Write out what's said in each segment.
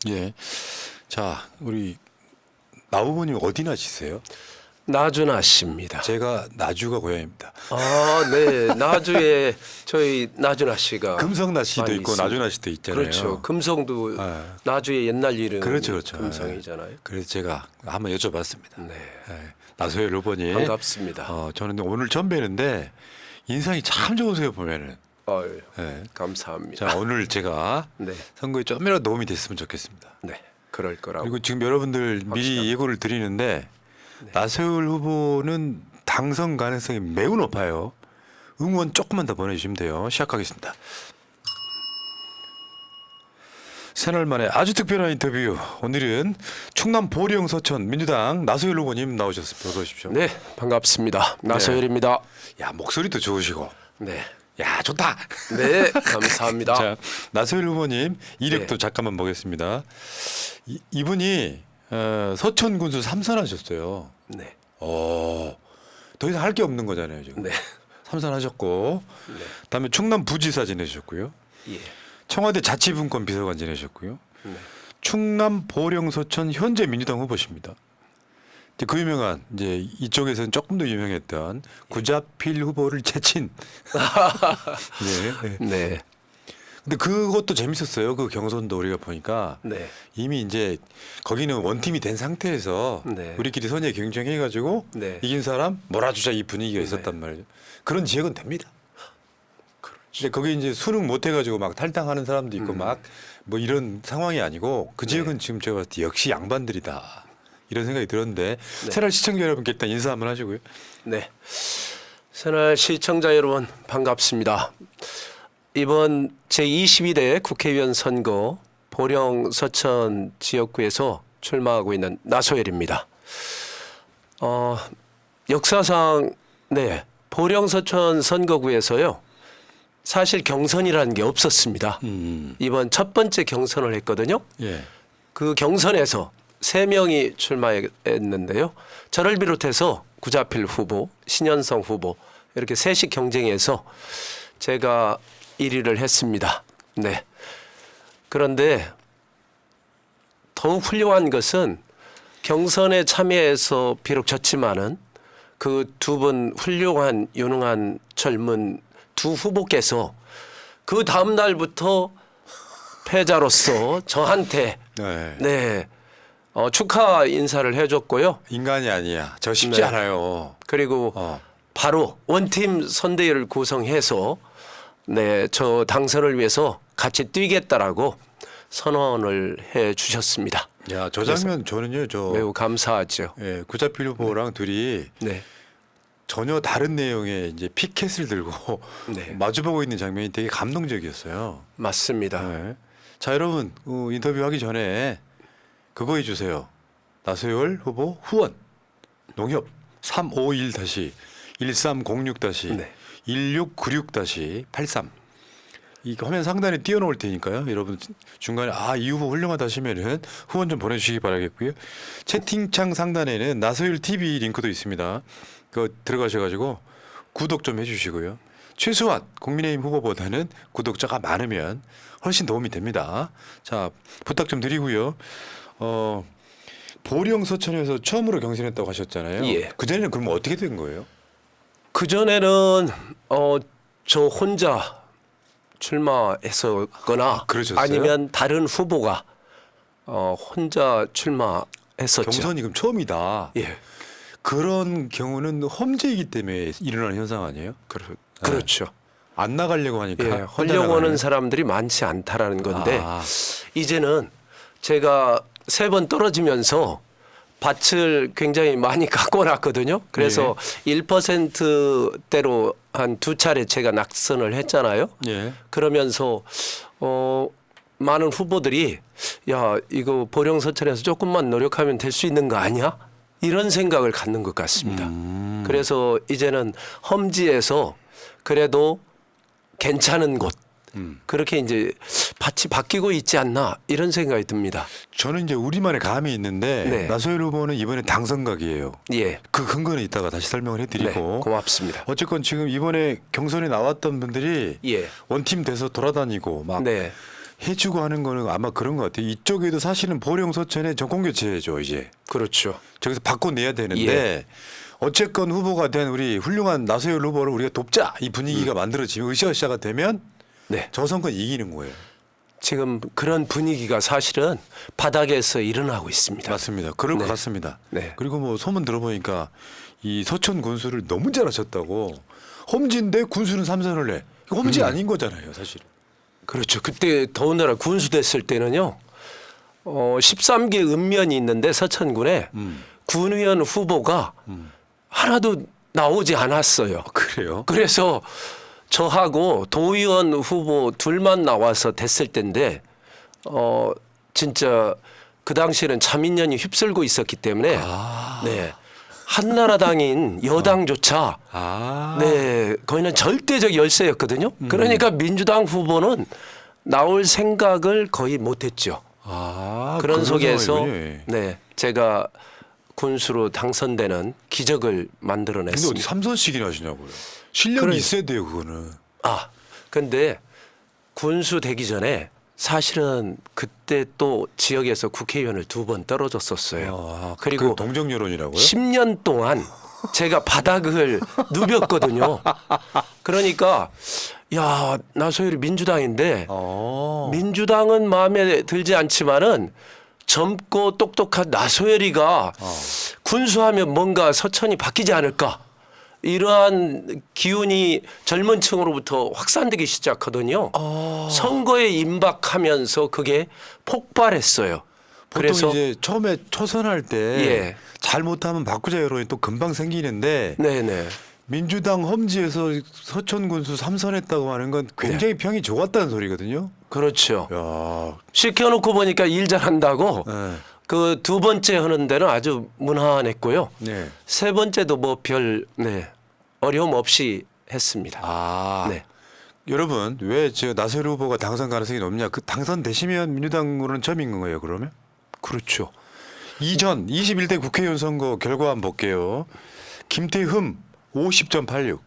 예. 자, 우리 나 후보님 어디 나시세요? 나주나 씨입니다. 제가 나주가 고향입니다. 아, 네. 나주에 저희 나주나 씨가 금성 나시도 많이 있고 있습니다. 나주 나시도 있잖아요. 그렇죠. 금성도 아. 나주의 옛날 이름 그렇죠, 그렇죠. 금성이잖아요. 그래서 제가 한번 여쭤봤습니다. 네. 예. 나소열 후보님. 반갑습니다. 저는 오늘 처음 뵈는데 인상이 참 좋으세요 보면은. 어유, 예. 감사합니다. 자, 오늘 제가 네. 선거에 좀이라도 도움이 됐으면 좋겠습니다. 네. 그럴 거라고. 그리고 지금 여러분들 미리 예고를 드리는데 나소열 후보는 당선 가능성이 매우 높아요. 응원 조금만 더 보내주시면 돼요. 시작하겠습니다. 새날 만에 아주 특별한 인터뷰. 오늘은 충남 보령 서천 민주당 나소열 후보님 나오셨습니다. 어서 오십시오. 네, 반갑습니다. 나소열입니다. 야, 목소리도 좋으시고. 네. 야, 좋다. 네, 감사합니다. 자, 나소열 후보님 이력도 네. 잠깐만 보겠습니다. 이분이 서천 군수 3선 하셨어요. 네. 더 이상 할 게 없는 거잖아요, 지금. 네. 3선 하셨고. 네. 그다음에 충남 부지사 지내셨고요. 예. 청와대 자치분권 비서관 지내셨고요. 네. 충남 보령 서천 현재 민주당 후보십니다. 이제 그 유명한 이제 이쪽에서는 조금 더 유명했던 구자필 후보를 제친. 네. 네. 근데 그것도 재밌었어요. 그 경선도 우리가 보니까 네. 이미 이제 거기는 원팀이 된 상태에서 네. 우리끼리 선의 경쟁해가지고 네. 이긴 사람 몰아주자 이 분위기가 있었단 말이죠. 그런 지역은 됩니다. 근데 거기 이제 수능 못 해가지고 막 탈당하는 사람도 있고 막 뭐 이런 상황이 아니고 그 지역은 지금 제가 봤을 때 역시 양반들이다 이런 생각이 들었는데 새날 시청자 여러분께 일단 인사 한번 하시고요. 네. 새날 시청자 여러분 반갑습니다. 이번 제22대 국회의원 선거 보령 서천 지역구에서 출마하고 있는 나소열입니다. 역사상 네 보령 서천 선거구에서요 사실 경선이라는 게 없었습니다. 이번 첫 번째 경선을 했거든요. 예. 그 경선에서 3명이 출마했는데요. 저를 비롯해서 구자필 후보, 신현성 후보 이렇게 셋이 경쟁해서 제가 1위를 했습니다. 네. 그런데 더욱 훌륭한 것은 경선에 참여해서 비록 졌지만은 그 두 분 훌륭한 유능한 젊은 두 후보께서 그 다음 날부터 패자로서 저한테 네. 네 축하 인사를 해줬고요. 인간이 아니야. 저 쉽지 네. 않아요. 그리고 바로 원팀 선대위를 구성해서 네 저 당선을 위해서 같이 뛰겠다라고 선언을 해 주셨습니다. 야, 저 장면 저는요, 매우 감사하죠. 예, 구자필 후보랑 둘이 네. 전혀 다른 내용의 이제 피켓을 들고 네. 마주보고 있는 장면이 되게 감동적이었어요. 맞습니다. 네. 자, 여러분 인터뷰하기 전에 그거 해주세요. 나소열 후보 후원 농협 351-1306-1696-83 이 화면 상단에 띄워놓을 테니까요. 여러분 중간에 이 후보 훌륭하다 하시면은 후원 좀 보내주시기 바라겠고요. 채팅창 상단에는 나소열 TV 링크도 있습니다. 그거 들어가셔가지고 구독 좀 해주시고요. 최소한 국민의힘 후보보다는 구독자가 많으면 훨씬 도움이 됩니다. 자, 부탁 좀 드리고요. 보령 서천에서 처음으로 경선했다고 하셨잖아요. 예. 그 전에는 그러면 어떻게 된 거예요? 그 전에는 저 혼자 출마했었거나 그러셨어요? 아니면 다른 후보가 혼자 출마했었죠. 경선이 그럼 처음이다. 예. 그런 경우는 험지이기 때문에 일어나는 현상 아니에요? 그렇죠. 안 나가려고 하니까. 예, 혼자 하려고 하는 나가는. 사람들이 많지 않다라는 건데 아. 이제는 제가 3번 떨어지면서 밭을 굉장히 많이 갖고 왔거든요. 그래서 1%대로 한 2차례 제가 낙선을 했잖아요. 예. 그러면서 많은 후보들이 야 이거 보령 서천에서 조금만 노력하면 될 수 있는 거 아니야? 이런 생각을 갖는 것 같습니다. 그래서 이제는 험지에서 그래도 괜찮은 곳 그렇게 이제 밭이 바뀌고 있지 않나 이런 생각이 듭니다. 저는 이제 우리만의 감이 있는데 네. 나소열 후보는 이번에 당선각이에요. 예. 그 근거는 이따가 다시 설명을 네, 해드리고. 고맙습니다. 어쨌건 지금 이번에 경선에 나왔던 분들이 예. 원팀 돼서 돌아다니고 막 네. 해주고 하는 거는 아마 그런 것 같아요. 이쪽에도 사실은 보령 서천에 정권 교체죠 이제. 그렇죠. 저기서 바꿔내야 되는데 예. 어쨌건 후보가 된 우리 훌륭한 나소열 후보를 우리가 돕자 이 분위기가 만들어지면 으쌰으쌰가 되면 네. 저 선거는 이기는 거예요. 지금 그런 분위기가 사실은 바닥에서 일어나고 있습니다. 맞습니다. 그럴 것 네. 같습니다. 네. 그리고 뭐 소문 들어보니까 이 서천 군수를 너무 잘하셨다고 험지인데 군수는 삼선을 해. 이거 험지 아닌 거잖아요, 사실. 그렇죠. 그때 더군다나 군수 됐을 때는요. 13개 읍면이 있는데 서천군에 군의원 후보가 하나도 나오지 않았어요. 그래요? 그래서 저하고 도의원 후보 둘만 나와서 됐을 때인데 진짜 그 당시에는 자민련이 휩쓸고 있었기 때문에 네. 한나라당인 여당조차 아. 네, 거기는 절대적 열세였거든요. 그러니까 민주당 후보는 나올 생각을 거의 못했죠. 아, 그런 속에서 상황이군요. 네, 제가 군수로 당선되는 기적을 근데 만들어냈습니다. 어디 삼선씩이나 하시냐고요. 실력이 그러니까. 있어야 돼요, 그거는. 근데 군수 되기 전에 사실은 그때 또 지역에서 국회의원을 2번 떨어졌었어요. 그리고 그 동정 여론이라고요? 10년 동안 제가 바닥을 누볐거든요. 그러니까 야, 나소열이 민주당인데 민주당은 마음에 들지 않지만은 젊고 똑똑한 나소열이가 군수하면 뭔가 서천이 바뀌지 않을까. 이러한 기운이 젊은 층으로부터 확산되기 시작하더니요. 선거에 임박하면서 그게 폭발했어요. 보통 그래서 이제 처음에 초선할 때 예. 잘못하면 바꾸자 여론이 또 금방 생기는데 네네. 민주당 험지에서 서천 군수 삼선했다고 하는 건 굉장히 평이 좋았다는 소리거든요. 그렇죠. 야, 시켜놓고 보니까 일 잘한다고 네. 그 2번째 하는 데는 아주 무난했고요. 네. 3번째도 뭐 별 어려움 없이 했습니다. 아, 네. 여러분 왜 저 나소열 후보가 당선 가능성이 높냐? 그 당선되시면 민주당으로는 처음인 거예요, 그러면? 그렇죠. 이전 21대 국회의원 선거 결과 한번 볼게요. 김태흠 50.86,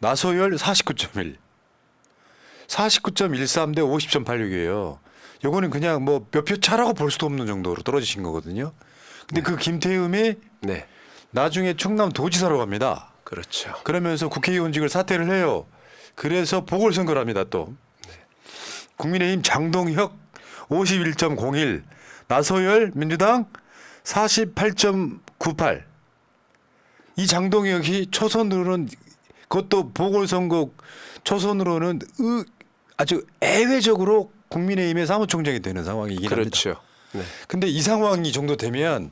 나소열 49.1, 49.13 대 50.86이에요. 요거는 그냥 뭐 몇 표 차라고 볼 수도 없는 정도로 떨어지신 거거든요. 근데 그 김태흠이 네. 나중에 충남 도지사로 갑니다. 그렇죠. 그러면서 국회의원직을 사퇴를 해요. 그래서 보궐선거를 합니다 또. 국민의힘 장동혁 51.01, 나소열 민주당 48.98. 이 장동혁이 초선으로는 그것도 보궐선거 초선으로는 아주 애외적으로 국민의힘의 사무총장이 되는 상황이긴 합니다. 그렇죠. 네. 근데 이 상황이 정도 되면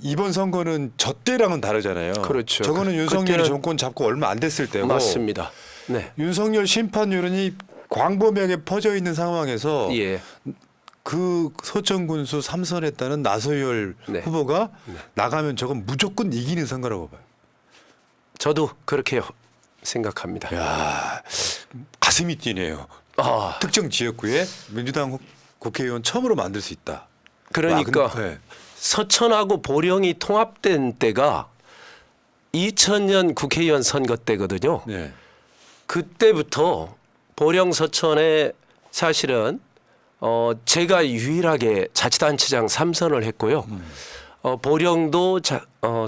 이번 선거는 저 때랑은 다르잖아요. 그렇죠. 저거는 윤석열이 그때는- 정권 잡고 얼마 안 됐을 때고 맞습니다. 네. 윤석열 심판 여론이 광범위하게 퍼져 있는 상황에서 예. 그 서천 군수 삼선했다는 나소열 네. 후보가 나가면 저건 무조건 이기는 선거라고 봐요. 저도 그렇게 생각합니다. 야, 가슴이 뛰네요. 아, 특정 지역구에 민주당 국회의원 처음으로 만들 수 있다. 그러니까 네. 서천하고 보령이 통합된 때가 2000년 국회의원 선거 때거든요. 네. 그때부터 보령 서천에 사실은 제가 유일하게 자치단체장 3선을 했고요. 보령도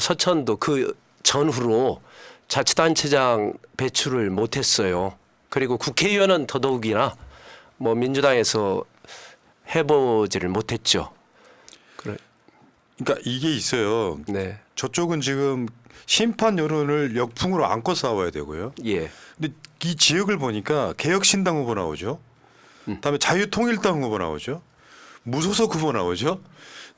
서천도 그 전후로 자치단체장 배출을 못했어요. 그리고 국회의원은 더더욱이나 뭐 민주당에서 해보지를 못했죠. 그러니까 이게 있어요. 네, 저쪽은 지금 심판 여론을 역풍으로 안고 싸워야 되고요. 예, 근데 이 지역을 보니까 개혁신당 후보 나오죠. 그다음에 자유통일당 후보 나오죠. 무소속 후보 나오죠.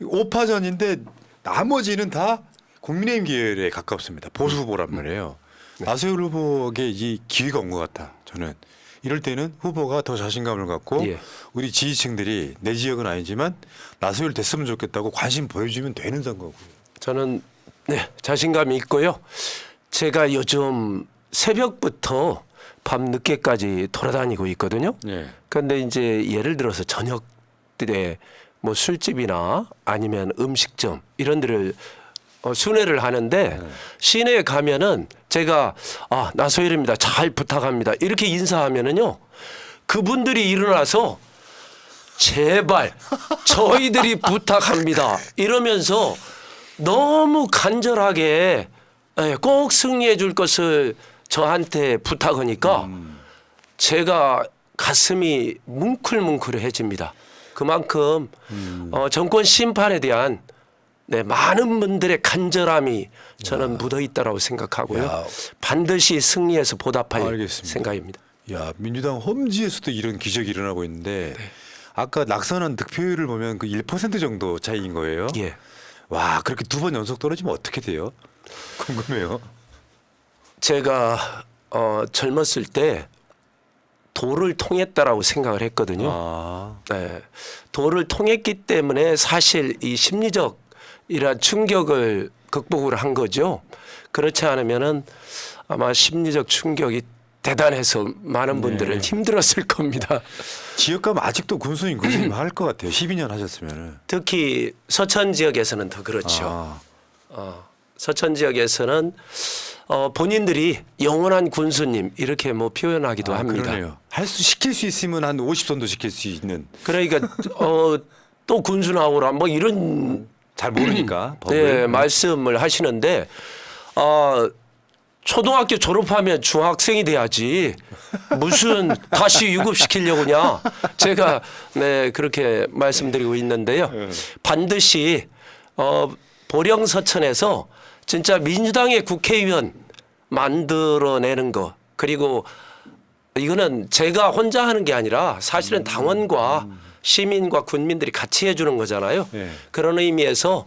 5파전인데 나머지는 다 국민의힘 계열에 가깝습니다. 보수 후보란 말이에요. 나소열 후보에게 이 기회가 온 것 같다. 저는 이럴 때는 후보가 더 자신감을 갖고 예. 우리 지지층들이 내 지역은 아니지만 나소열 됐으면 좋겠다고 관심 보여주면 되는 선거고요. 저는 네, 자신감이 있고요. 제가 요즘 새벽부터 밤 늦게까지 돌아다니고 있거든요. 네. 그런데 이제 예를 들어서 저녁 때 뭐 술집이나 아니면 음식점 이런 데를 순회를 하는데 시내에 가면은 제가 나소열입니다. 잘 부탁합니다. 이렇게 인사하면은요. 그분들이 일어나서 제발 저희들이 부탁합니다. 이러면서 너무 간절하게 꼭 승리해 줄 것을 저한테 부탁하니까 제가 가슴이 뭉클뭉클해집니다. 그만큼 정권 심판에 대한 많은 분들의 간절함이 저는 묻어 있다라고 생각하고요. 야. 반드시 승리해서 보답할 알겠습니다. 생각입니다. 야, 민주당 험지에서도 이런 기적이 일어나고 있는데 네. 아까 낙선한 득표율을 보면 그 1% 정도 차이인 거예요. 예. 와, 그렇게 두 번 연속 떨어지면 어떻게 돼요? 궁금해요. 제가 젊었을 때 도를 통했다라고 생각을 했거든요. 아, 네. 도를 통했기 때문에 사실 이 심리적 이러한 충격을 극복을 한 거죠. 그렇지 않으면은 아마 심리적 충격이 대단해서 많은 분들은 힘들었을 겁니다. 지역 가면 아직도 군수님 할 것 같아요. 12년 하셨으면은. 특히 서천 지역에서는 더 그렇죠. 아, 서천 지역에서는 본인들이 영원한 군수님 이렇게 뭐 표현하기도 합니다. 그러네요. 시킬 수 있으면 한 50선도 시킬 수 있는. 그러니까 또 군수 나오라 뭐 이런 잘 모르니까 법을. 네, 말씀을 하시는데 초등학교 졸업하면 중학생이 돼야지 무슨 다시 유급시키려고냐 제가 그렇게 말씀드리고 있는데요. 반드시 보령 서천에서 진짜 민주당의 국회의원 만들어내는 거 그리고 이거는 제가 혼자 하는 게 아니라 사실은 당원과 시민과 군민들이 같이 해주는 거잖아요. 네. 그런 의미에서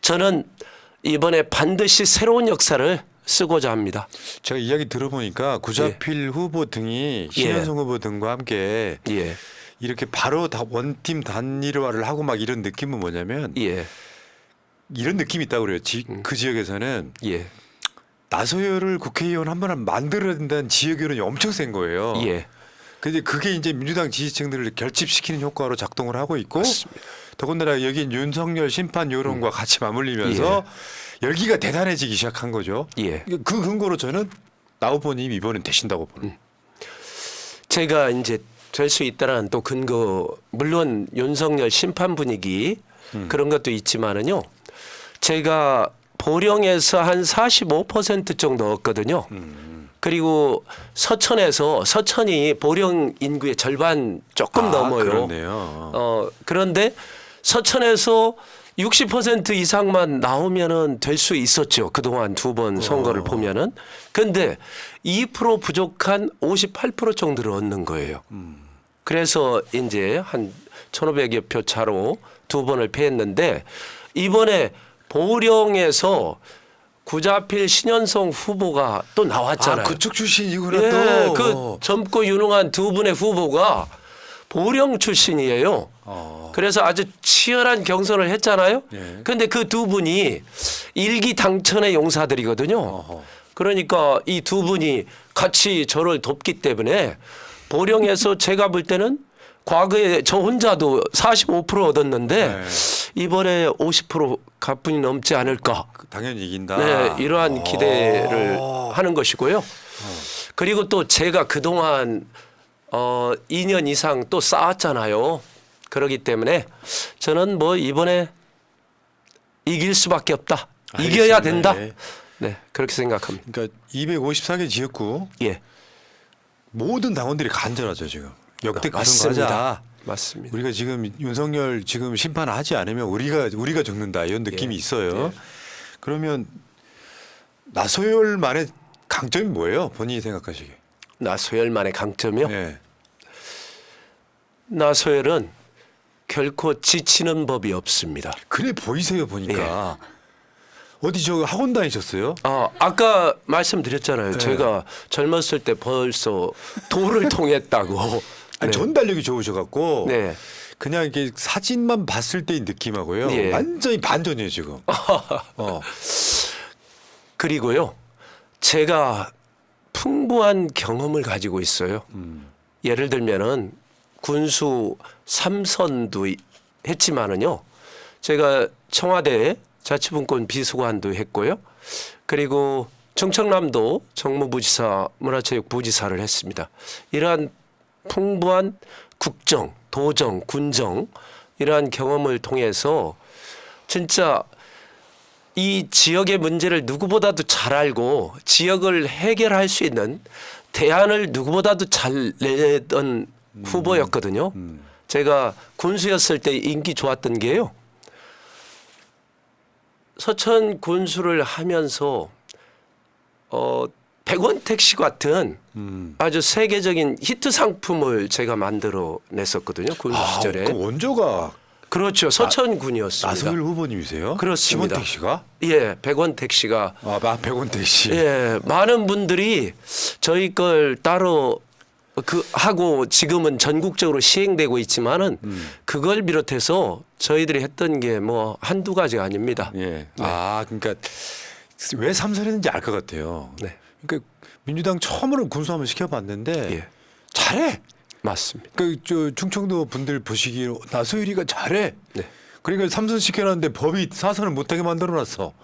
저는 이번에 반드시 새로운 역사를 쓰고자 합니다. 제가 이야기 들어보니까 구자필 후보 등이 신현성 후보 등과 함께 예, 이렇게 바로 다 원팀 단일화를 하고 막 이런 느낌은 뭐냐면 예, 이런 느낌이 있다고 그래요. 그 지역에서는 예, 나소열을 국회의원 한 번 만들어야 된다는 지역 여론이 엄청 센 거예요. 예. 근데 그게 이제 민주당 지지층들을 결집시키는 효과로 작동을 하고 있고 맞습니다. 더군다나 여긴 윤석열 심판 여론과 같이 맞물리면서 열기가 대단해지기 시작한 거죠. 예. 그 근거로 저는 나 후보님 이번엔 되신다고 보는. 제가 이제 될 수 있다는 또 근거 물론 윤석열 심판 분위기 그런 것도 있지만은요. 제가 보령에서 한 45% 정도 얻거든요. 그리고 서천이 보령 인구의 절반 조금 넘어요. 그렇네요. 그런데 서천에서 60% 이상만 나오면은 될 수 있었죠. 그동안 두 번 선거를 보면은. 근데 2% 부족한 58% 정도를 얻는 거예요. 그래서 이제 한 1,500여 표 차로 두 번을 패했는데 이번에 보령에서 구자필 신현성 후보가 또 나왔잖아요. 그쪽 출신이구나 예, 또. 그 젊고 유능한 두 분의 후보가 보령 출신이에요. 그래서 아주 치열한 경선을 했잖아요. 예. 그런데 그 두 분이 일기 당천의 용사들이거든요. 그러니까 이 두 분이 같이 저를 돕기 때문에 보령에서 제가 볼 때는 과거에 저 혼자도 45% 얻었는데 네. 이번에 50% 가뿐히 넘지 않을까. 당연히 이긴다. 네, 이러한 기대를 하는 것이고요. 그리고 또 제가 그동안 2년 이상 또 쌓았잖아요. 그렇기 때문에 저는 뭐 이번에 이길 수밖에 없다. 이겨야 알겠습니다. 된다. 예. 네, 그렇게 생각합니다. 그러니까 254개 지역구 예, 모든 당원들이 간절하죠 지금. 역대 맞습니다. 가자. 맞습니다. 우리가 지금 윤석열 지금 심판하지 않으면 우리가 죽는다 이런 느낌이 있어요. 그러면 나소열만의 강점이 뭐예요? 본인이 생각하시기에. 나소열만의 강점이요. 네. 나소열은 결코 지치는 법이 없습니다. 그래 보이세요 보니까. 어디 저 학원 다니셨어요? 아까 말씀드렸잖아요. 제가 젊었을 때 벌써 도를 통했다고. 아니, 네. 전달력이 좋으셔갖고 네. 그냥 이게 사진만 봤을 때의 느낌하고요. 예. 완전히 반전이에요 지금. 그리고요. 제가 풍부한 경험을 가지고 있어요. 예를 들면은 군수 3선도 했지만은요. 제가 청와대 자치분권 비서관도 했고요. 그리고 충청남도 정무부지사 문화체육부지사를 했습니다. 이러한 풍부한 국정 도정, 군정 이러한 경험을 통해서 진짜 이 지역의 문제를 누구보다도 잘 알고 지역을 해결할 수 있는 대안을 누구보다도 잘 내던 후보였거든요. 제가 군수였을 때 인기 좋았던 게요. 서천 군수를 하면서 100원 택시 같은 아주 세계적인 히트 상품을 제가 만들어 냈었거든요. 군수 시절에. 그 원조가 그렇죠. 서천군이었습니다. 나소일 후보님이세요? 그렇습니다. 10원 택시가? 예, 100원 택시가. 100원 택시. 예, 많은 분들이 저희 걸 따로 하고 지금은 전국적으로 시행되고 있지만은 그걸 비롯해서 저희들이 했던 게 뭐 한두 가지가 아닙니다. 예. 그러니까 왜 삼선했는지 알 것 같아요. 네. 그러니까 민주당 처음으로 군수 한번 시켜봤는데 예. 잘해. 맞습니다. 저 충청도 분들 보시기로 나소일이가 잘해. 네. 그러니까 삼선 시켜놨는데 법이 사선을 못하게 만들어놨어.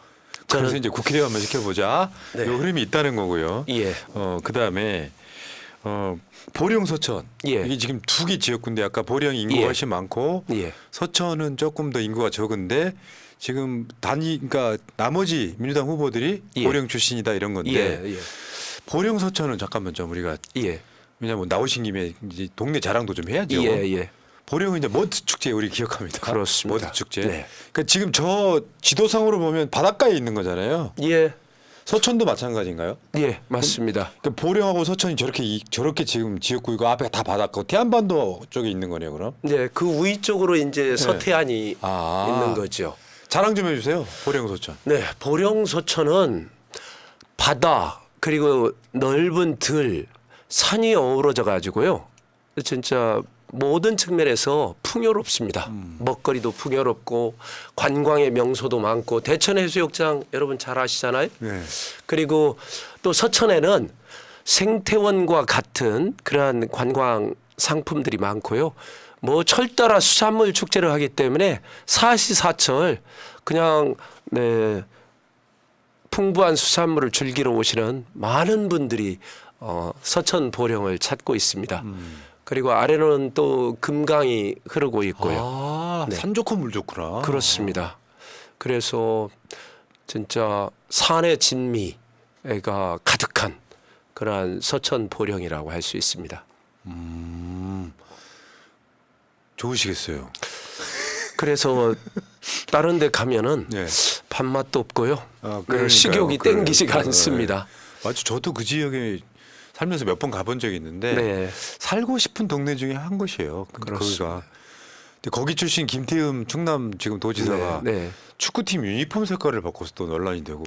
그래서 저는- 이제 국회의원 한번 시켜보자. 네. 요 흐름이 있다는 거고요. 예. 그다음에 보령 서천. 예. 이게 지금 두 개 지역군데 아까 보령 인구가 예. 훨씬 많고 예. 서천은 조금 더 인구가 적은데 지금 그러니까 나머지 민주당 후보들이 예. 보령 출신이다 이런 건데 예. 예. 보령 서천은 잠깐만 좀 우리가 예. 왜냐면 나오신 김에 이제 동네 자랑도 좀 해야죠. 예. 예. 보령은 이제 머드 축제 우리 기억합니다. 그렇습니다. 머드 축제. 네. 그러니까 지금 저 지도상으로 보면 바닷가에 있는 거잖아요. 예. 서천도 마찬가지인가요? 예. 맞습니다. 그러니까 보령하고 서천이 저렇게 지금 지역구 이거 앞에 다 바닷가 태안반도 쪽에 있는 거네요, 그럼? 네, 그 위 쪽으로 이제 서태안이 아. 있는 거죠. 자랑 좀 해주세요, 보령 서천. 네, 보령 서천은 바다 그리고 넓은 들 산이 어우러져 가지고요. 진짜 모든 측면에서 풍요롭습니다. 먹거리도 풍요롭고 관광의 명소도 많고 대천 해수욕장 여러분 잘 아시잖아요. 네. 그리고 또 서천에는 생태원과 같은 그러한 관광 상품들이 많고요. 뭐 철따라 수산물 축제를 하기 때문에 사시사철 그냥 네 풍부한 수산물을 즐기러 오시는 많은 분들이 서천 보령을 찾고 있습니다. 그리고 아래로는 또 금강이 흐르고 있고요. 네. 산 좋고 물 좋구나. 그렇습니다. 그래서 진짜 산의 진미가 가득한 그러한 서천 보령이라고 할 수 있습니다. 좋으시겠어요. 그래서 다른 데 가면은 네. 밥맛도 없고요. 그러니까요. 네, 식욕이 그래요. 땡기지가 네. 않습니다. 맞죠. 저도 그 지역에 살면서 몇 번 가본 적이 있는데 네. 살고 싶은 동네 중에 한 곳이에요. 그렇습니다. 거기가. 근데 거기 출신 김태흠 충남 지금 도지사가 네, 네. 축구팀 유니폼 색깔을 바꿔서 또 논란이 되고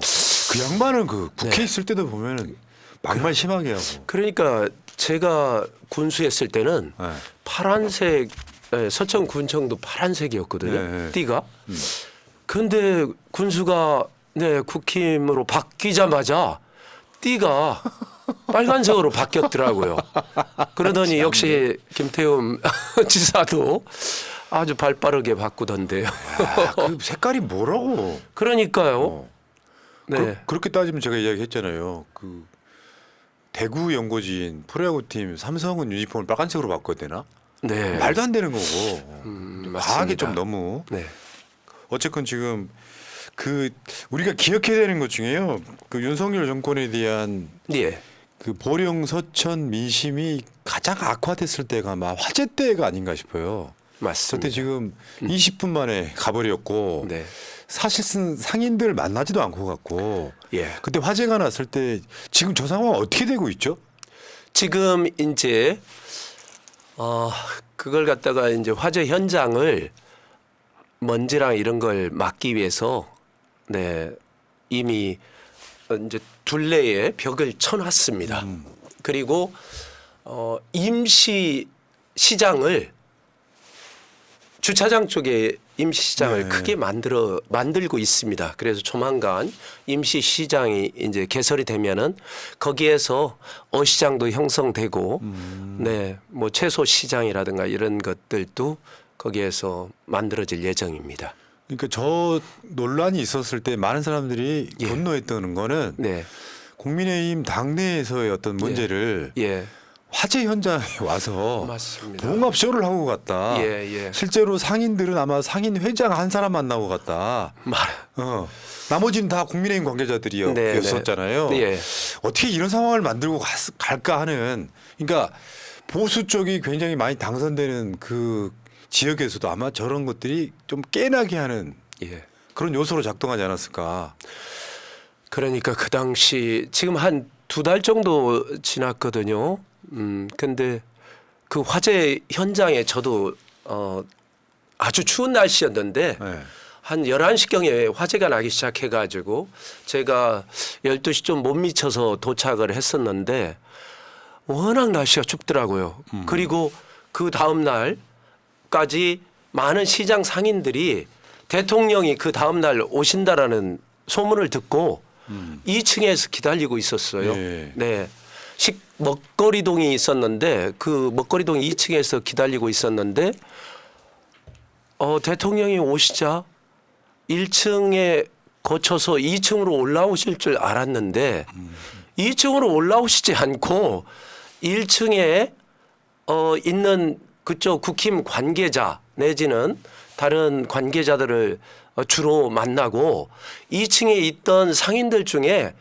그 양반은 그 국회 네. 있을 때도 보면은 막말 심하게 하고. 그러니까 제가 군수했을 때는 네. 파란색 서천 군청도 파란색이었거든요. 네. 띠가. 근데 군수가 국힘으로 바뀌자마자 띠가 빨간색으로 바뀌었더라고요. 그러더니 역시 김태흠 지사도 아주 발빠르게 바꾸던데요. 그 색깔이 뭐라고? 그러니까요. 네. 그렇게 따지면 제가 이야기했잖아요. 그 대구 연고지인 프로야구팀 삼성은 유니폼을 빨간색으로 바꿔야 되나? 네. 말도 안 되는 거고. 과하게 맞습니다. 좀 너무. 네. 어쨌건 지금 그 우리가 기억해야 되는 것 중에요. 그 윤석열 정권에 대한 예. 그 보령 서천 민심이 가장 악화됐을 때가 아마 화재 때가 아닌가 싶어요. 맞습니다. 그때 지금 20분 만에 가버렸고 네. 사실은 상인들 만나지도 않고 갔고 예. 그때 화재가 났을 때 지금 저 상황 어떻게 되고 있죠? 지금 이제 그걸 갖다가 이제 화재 현장을 먼지랑 이런 걸 막기 위해서 이미 이제 둘레에 벽을 쳐놨습니다. 그리고 임시 시장을 주차장 쪽에 임시 시장을 네. 크게 만들고 있습니다. 그래서 조만간 임시 시장이 이제 개설이 되면은 거기에서 어시장도 형성되고 뭐 채소 시장이라든가 이런 것들도 거기에서 만들어질 예정입니다. 그러니까 저 논란이 있었을 때 많은 사람들이 분노했던 거는 네. 국민의힘 당내에서의 어떤 문제를 예. 화재 현장에 와서 맞습니다. 봉합 쇼를 하고 갔다. 예. 실제로 상인들은 아마 상인 회장 한 사람 만나고 갔다. 나머지는 다 국민의힘 관계자들이었었잖아요. 예. 어떻게 이런 상황을 만들고 갈까 하는, 그러니까 보수 쪽이 굉장히 많이 당선되는 그 지역에서도 아마 저런 것들이 좀 깨나게 하는 예. 그런 요소로 작동하지 않았을까. 그러니까 그 당시 지금 한 2달 정도 지났거든요. 근데 그 화재 현장에 저도 아주 추운 날씨였는데 네. 한 11시경에 화재가 나기 시작해가지고 제가 12시 좀 못 미쳐서 도착을 했었는데 워낙 날씨가 춥더라고요. 그리고 그 다음 날까지 많은 시장 상인들이 대통령이 그 다음 날 오신다라는 소문을 듣고 2층에서 기다리고 있었어요. 예. 네. 먹거리동이 있었는데 그 먹거리동 2층에서 기다리고 있었는데 대통령이 오시자 1층에 거쳐서 2층으로 올라오실 줄 알았는데 2층으로 올라오시지 않고 1층에 있는 그쪽 국힘 관계자 내지는 다른 관계자들을 주로 만나고 2층에 있던 상인들 중에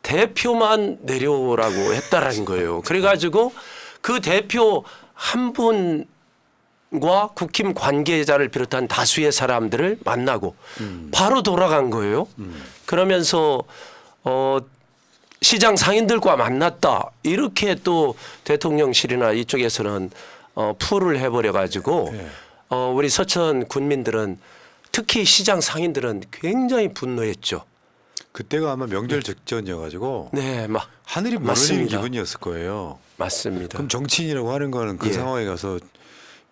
대표만 내려오라고 했다라는 거예요. 그래가지고 그 대표 한 분과 국힘 관계자를 비롯한 다수의 사람들을 만나고 바로 돌아간 거예요. 그러면서 시장 상인들과 만났다. 이렇게 또 대통령실이나 이쪽에서는 풀을 해버려가지고 네. 우리 서천 군민들은 특히 시장 상인들은 굉장히 분노했죠. 그때가 아마 명절 직전이어가지고 네, 막 하늘이 무너지는 맞습니다. 기분이었을 거예요. 맞습니다. 그럼 정치인이라고 하는 거는 그 예. 상황에 가서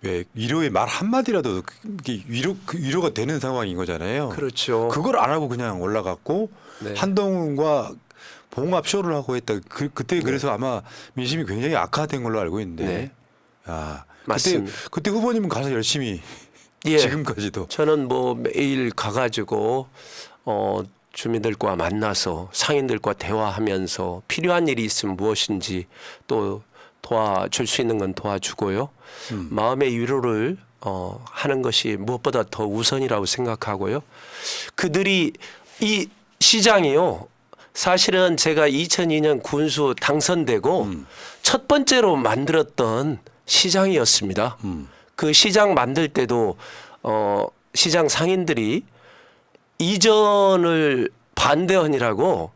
왜 위로의 말 한마디라도 이게 위로가 되는 상황인 거잖아요. 그렇죠. 그걸 안 하고 그냥 올라갔고 네. 한동훈과 봉합 쇼를 하고 했다. 그때 그래서 아마 민심이 굉장히 악화된 걸로 알고 있는데. 네. 아, 맞습니다. 그때 후보님은 가서 열심히 예. 지금까지도. 저는 뭐 매일 가가지고 주민들과 만나서 상인들과 대화하면서 필요한 일이 있으면 무엇인지 또 도와줄 수 있는 건 도와주고요. 마음의 위로를 하는 것이 무엇보다 더 우선이라고 생각하고요. 그들이 이 시장이요. 사실은 제가 2002년 군수 당선되고 첫 번째로 만들었던 시장이었습니다. 그 시장 만들 때도 시장 상인들이 이전을 반대하느라고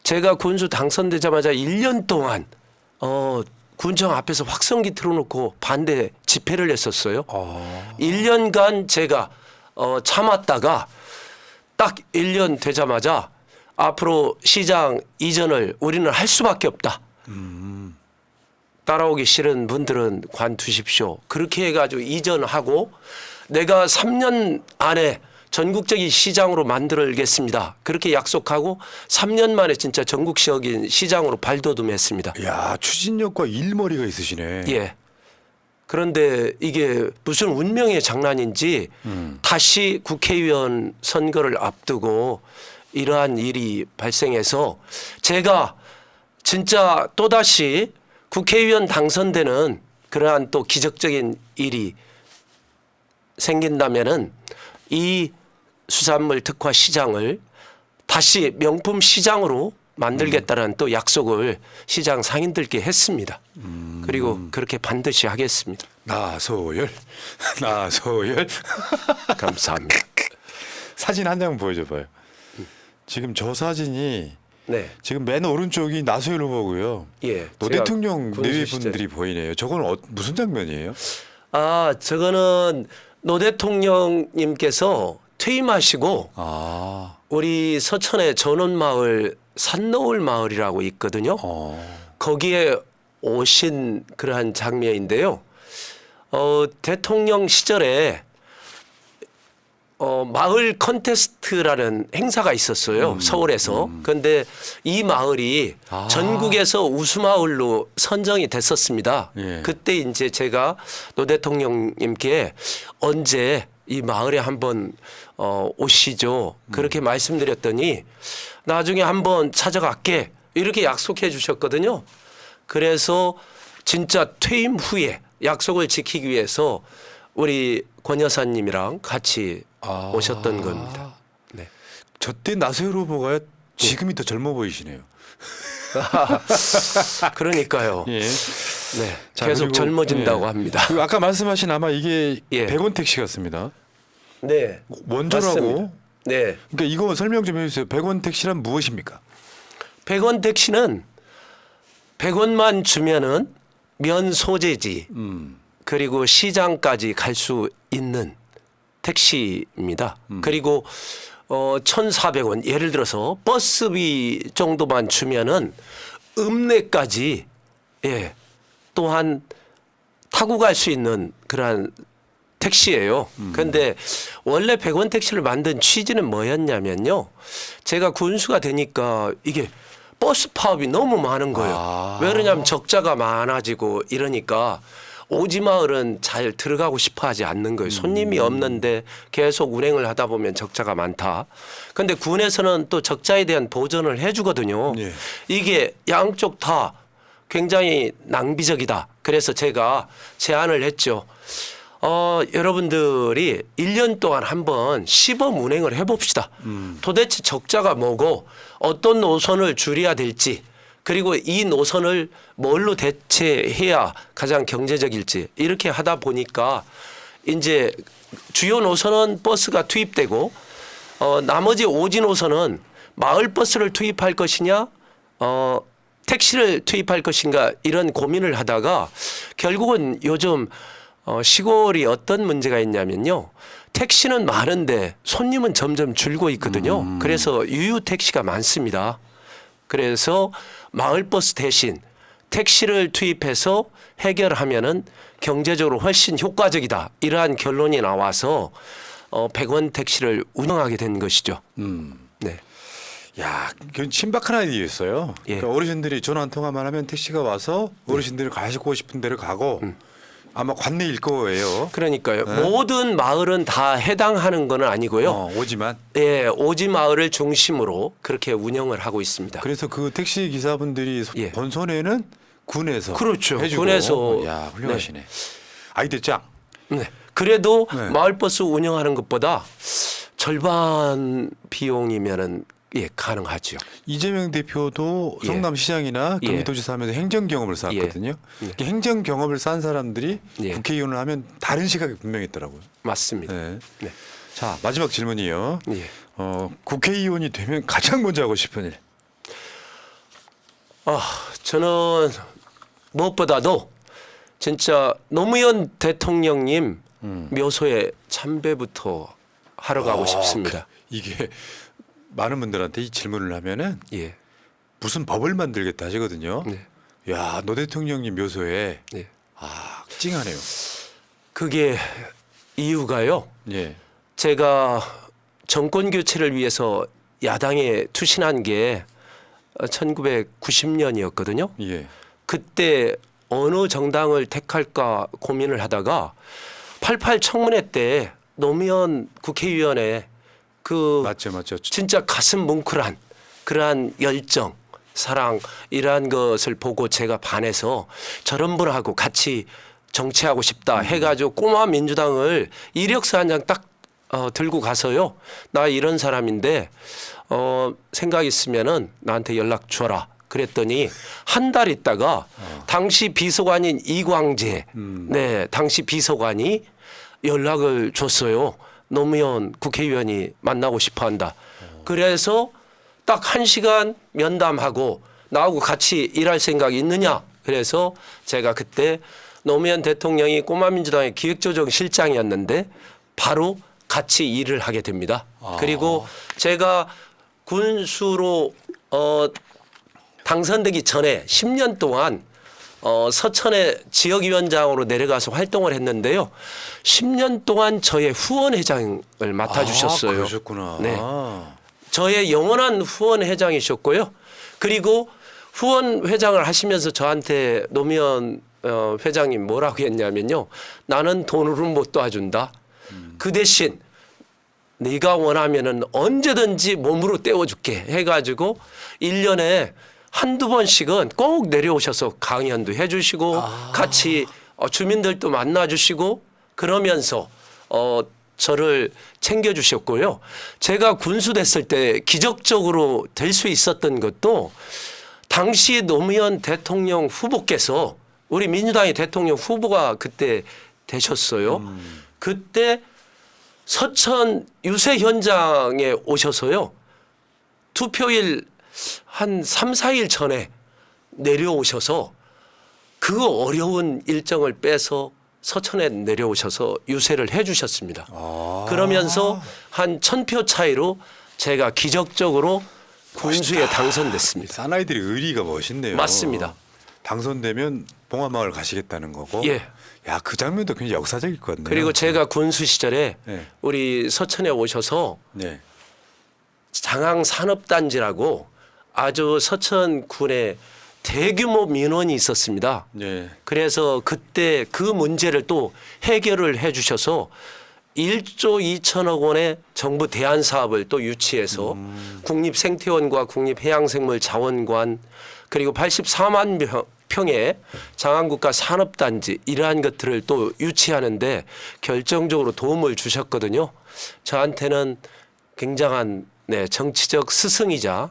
제가 군수 당선되자마자 1년 동안 군청 앞에서 확성기 틀어놓고 반대 집회를 했었어요. 1년간 제가 참았다가 딱 1년 되자마자 앞으로 시장 이전을 우리는 할 수밖에 없다. 따라오기 싫은 분들은 관두십시오. 그렇게 해가지고 이전하고 내가 3년 안에 전국적인 시장으로 만들겠습니다. 그렇게 약속하고 3년 만에 진짜 전국적인 시장으로 발돋움했습니다. 야, 추진력과 일머리가 있으시네. 예. 그런데 이게 무슨 운명의 장난인지 다시 국회의원 선거를 앞두고 이러한 일이 발생해서 제가 진짜 또다시 국회의원 당선되는 그러한 또 기적적인 일이 생긴다면은 이 수산물 특화 시장을 다시 명품 시장으로 만들겠다는 또 약속을 시장 상인들께 했습니다. 그리고 그렇게 반드시 하겠습니다. 나소열. 감사합니다. 사진 한 장 보여줘봐요. 지금 저 사진이 네. 지금 맨 오른쪽이 나소열 후보고요. 예. 노 제가 대통령 군수 내외분들이 보이네요. 저건 무슨 장면이에요? 저거는 노 대통령님께서 퇴임하시고 아, 우리 서천의 전원마을 산노을 마을이라고 있거든요. 거기에 오신 그러한 장면인데요. 대통령 시절에 마을 컨테스트라는 행사가 있었어요. 서울에서. 그런데 이 마을이 전국에서 우수마을로 선정이 됐었습니다. 예. 그때 이제 제가 노 대통령님께 언제 이 마을에 한번 오시죠. 그렇게 말씀드렸더니 나중에 한번 찾아갈게. 이렇게 약속해 주셨거든요. 그래서 진짜 퇴임 후에 약속을 지키기 위해서 우리 권 여사님이랑 같이 오셨던 겁니다. 네. 저때 나세율 후보가 지금이 더 젊어 보이시네요. 그러니까요. 예. 네. 자, 계속 그리고, 젊어진다고 예. 합니다. 그리고 아까 말씀하신 아마 이게 예. 100원 택시 같습니다. 네. 원조라고. 맞습니다. 네. 그러니까 이거 설명 좀 해주세요. 100원 택시란 무엇입니까? 100원 택시는 100원만 주면은 면 소재지 그리고 시장까지 갈 수 있는 택시입니다. 그리고 1,400원 예를 들어서 버스비 정도만 주면은 읍내까지 예, 또한 타고 갈 수 있는 그러한 택시예요. 그런데 원래 100원 택시를 만든 취지는 뭐였냐면요. 제가 군수가 되니까 이게 버스 파업이 너무 많은 거예요. 왜 그러냐면 적자가 많아지고 이러니까 오지마을은 잘 들어가고 싶어 하지 않는 거예요. 손님이 없는데 계속 운행을 하다 보면 적자가 많다. 그런데 군에서는 또 적자에 대한 보전을 해주거든요. 예. 이게 양쪽 다 굉장히 낭비적이다. 그래서 제가 제안을 했죠. 여러분들이 1년 동안 한번 시범 운행을 해봅시다. 도대체 적자가 뭐고 어떤 노선을 줄여야 될지 그리고 이 노선을 뭘로 대체해야 가장 경제적일지 이렇게 하다 보니까 이제 주요 노선은 버스가 투입되고 나머지 오지 노선은 마을 버스를 투입할 것이냐 택시를 투입할 것인가 이런 고민을 하다가 결국은 요즘 시골이 어떤 문제가 있냐면요. 택시는 많은데 손님은 점점 줄고 있거든요. 그래서 유유 택시가 많습니다. 그래서 마을버스 대신 택시를 투입해서 해결하면은 경제적으로 훨씬 효과적이다. 이러한 결론이 나와서 100원 택시를 운영하게 된 것이죠. 네. 야, 그건 신박한 아이디어였어요. 예. 그러니까 어르신들이 전화 한 통화만 하면 택시가 와서 어르신들이 가시고 싶은 데를 가고 아마 관내일 거예요. 그러니까요. 모든 마을은 다 해당하는 건 아니고요. 오지만. 예, 오지 마을을 중심으로 그렇게 운영을 하고 있습니다. 그래서 그 택시 기사분들이 예. 번 손해는 군에서 그렇죠. 해주고. 군에서. 야, 훌륭하시네. 아이디어 짱. 네. 그래도 네. 마을버스 운영하는 것보다 절반 비용이면은 예, 가능하죠. 이재명 대표도 예. 성남시장이나 예. 경기도지사 하면서 행정 경험을 쌓았거든요. 예. 행정 경험을 쌓은 사람들이 예. 국회의원을 하면 다른 시각이 분명히 있더라고요. 맞습니다. 네. 네. 자, 마지막 질문이요. 예. 국회의원이 되면 가장 먼저 하고 싶은 일. 저는 무엇보다도 진짜 노무현 대통령님 묘소에 참배부터 하러 가고 싶습니다. 이게 많은 분들한테 이 질문을 하면은 예. 무슨 법을 만들겠다 하시거든요. 네. 야, 노 대통령님 묘소에 네. 찡하네요. 그게 이유가요. 예. 제가 정권 교체를 위해서 야당에 투신한 게 1990년이었거든요. 예. 그때 어느 정당을 택할까 고민을 하다가 88 청문회 때 노무현 국회의원의 그 맞죠. 진짜 가슴 뭉클한 그러한 열정, 사랑 이러한 것을 보고 제가 반해서 저런 분하고 같이 정치하고 싶다 해가지고 꼬마 민주당을 이력서 한 장 딱 들고 가서요. 나 이런 사람인데 생각 있으면은 나한테 연락 줘라. 그랬더니 한 달 있다가 당시 비서관인 이광재, 네, 당시 비서관이 연락을 줬어요. 노무현 국회의원이 만나고 싶어한다. 그래서 딱 1시간 면담하고 나하고 같이 일할 생각이 있느냐. 그래서 제가 그때 노무현 대통령이 꼬마민주당의 기획조정실장이었는데 바로 같이 일을 하게 됩니다. 그리고 제가 군수로 당선되기 전에 10년 동안 서천의 지역위원장으로 내려가서 활동을 했는데요. 10년 동안 저의 후원회장을 맡아주셨어요. 그러셨구나. 네. 저의 영원한 후원회장이셨고요. 그리고 후원회장을 하시면서 저한테 노무현 회장님 뭐라고 했냐면요. 나는 돈으로는 못 도와준다. 그 대신 네가 원하면은 언제든지 몸으로 떼어줄게 해가지고 1년에 한두 번씩은 꼭 내려오셔서 강연도 해주시고 같이 주민들도 만나주시고 그러면서 저를 챙겨주셨고요. 제가 군수 됐을 때 기적적으로 될 수 있었던 것도 당시 노무현 대통령 후보께서 우리 민주당의 대통령 후보가 그때 되셨어요. 그때 서천 유세 현장에 오셔서요. 투표일 한 3, 4일 전에 내려오셔서 그 어려운 일정을 빼서 서천에 내려오셔서 유세를 해 주셨습니다. 그러면서 한 1000표 차이로 제가 기적적으로 군수에 당선됐습니다. 사나이들이 의리가 멋있네요. 맞습니다. 당선되면 봉화마을 가시겠다는 거고. 예. 야, 그 장면도 굉장히 역사적일 것 같네요. 그리고 제가 군수 시절에 네. 우리 서천에 오셔서 네. 장항산업단지라고 아주 서천군에 대규모 민원이 있었습니다. 네. 그래서 그때 그 문제를 또 해결을 해 주셔서 1조 2천억 원의 정부 대안 사업을 또 유치해서 국립생태원과 국립해양생물자원관 그리고 84만 평의 장안국가 산업단지 이러한 것들을 또 유치하는데 결정적으로 도움을 주셨거든요. 저한테는 굉장한 정치적 스승이자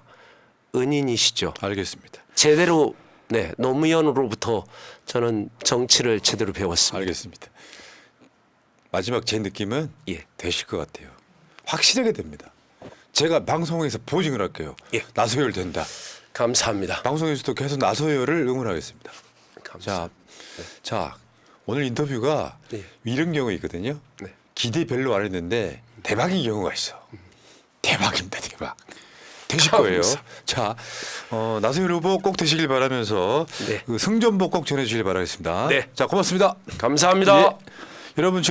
은인이시죠. 알겠습니다. 제대로 노무현으로부터 저는 정치를 제대로 배웠습니다. 알겠습니다. 마지막 제 느낌은 예. 되실 것 같아요. 확실하게 됩니다. 제가 방송에서 보증을 할게요. 예. 나소열 된다. 감사합니다. 방송에서도 계속 나소열을 응원하겠습니다. 감사합니다. 자, 오늘 인터뷰가 네. 이런 경우 있거든요. 네. 기대 별로 안 했는데 대박인 경우가 있어. 대박입니다, 대박. 되실 거예요. 자, 나소열 후보 꼭 되시길 바라면서 네. 그 승전보 꼭 전해주길 바라겠습니다. 네. 자, 고맙습니다. 감사합니다. 예. 여러분 지금